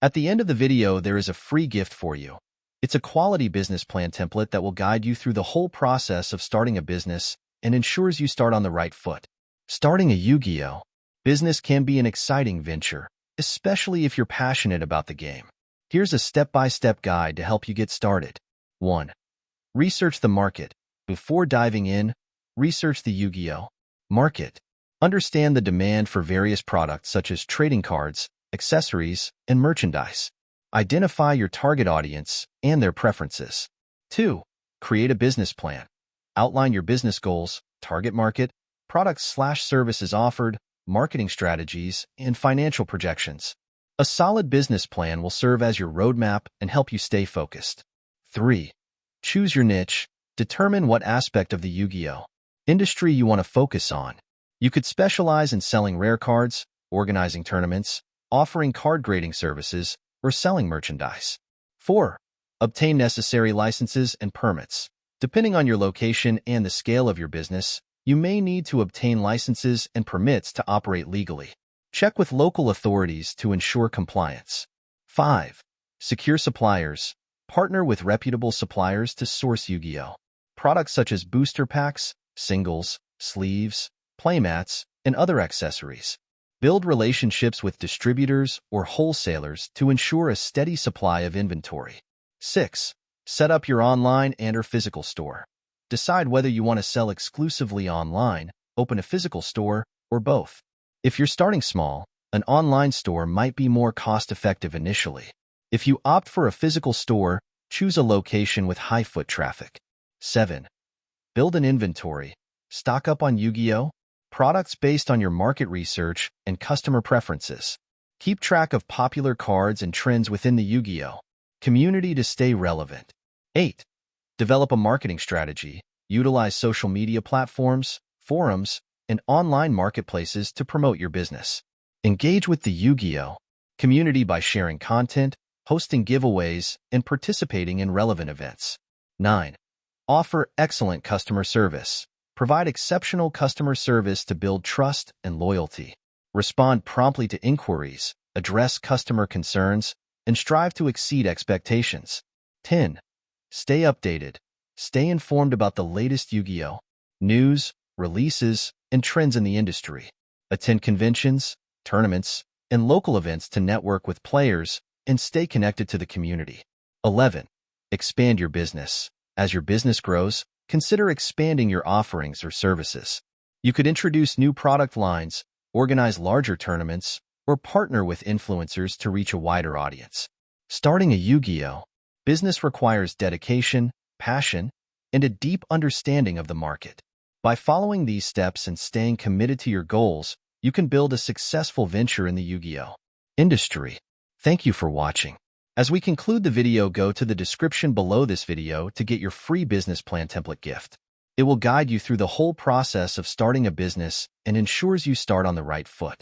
At the end of the video, there is a free gift for you. It's a quality business plan template that will guide you through the whole process of starting a business and ensures you start on the right foot. Starting a Ugioh business can be an exciting venture, especially if you're passionate about the game. Here's a step-by-step guide to help you get started. 1. Research the market. Before diving in, research the Ugioh market. Understand the demand for various products such as trading cards, accessories, and merchandise. Identify your target audience and their preferences. 2. Create a business plan. Outline your business goals, target market, products/services offered, marketing strategies, and financial projections. A solid business plan will serve as your roadmap and help you stay focused. 3. Choose your niche. Determine what aspect of the Ugioh industry you want to focus on. You could specialize in selling rare cards, organizing tournaments, offering card grading services, or selling merchandise. 4. Obtain necessary licenses and permits. Depending on your location and the scale of your business, you may need to obtain licenses and permits to operate legally. Check with local authorities to ensure compliance. 5. Secure suppliers. Partner with reputable suppliers to source Ugioh products such as booster packs, singles, sleeves, playmats, and other accessories. Build relationships with distributors or wholesalers to ensure a steady supply of inventory. 6. Set up your online and/or physical store. Decide whether you want to sell exclusively online, open a physical store, or both. If you're starting small, an online store might be more cost-effective initially. If you opt for a physical store, choose a location with high foot traffic. 7. Build an inventory. Stock up on Ugioh products based on your market research and customer preferences. Keep track of popular cards and trends within the Ugioh community to stay relevant. 8. Develop a marketing strategy. Utilize social media platforms, forums, and online marketplaces to promote your business. Engage with the Ugioh community by sharing content, hosting giveaways, and participating in relevant events. 9. Offer excellent customer service. Provide exceptional customer service to build trust and loyalty. Respond promptly to inquiries, address customer concerns, and strive to exceed expectations. 10. Stay updated. Stay informed about the latest Ugioh news, releases, and trends in the industry. Attend conventions, tournaments, and local events to network with players and stay connected to the community. 11. Expand your business. As your business grows, consider expanding your offerings or services. You could introduce new product lines, organize larger tournaments, or partner with influencers to reach a wider audience. Starting a Ugioh business requires dedication, passion, and a deep understanding of the market. By following these steps and staying committed to your goals, you can build a successful venture in the Ugioh industry. Thank you for watching. As we conclude the video, go to the description below this video to get your free business plan template gift. It will guide you through the whole process of starting a business and ensures you start on the right foot.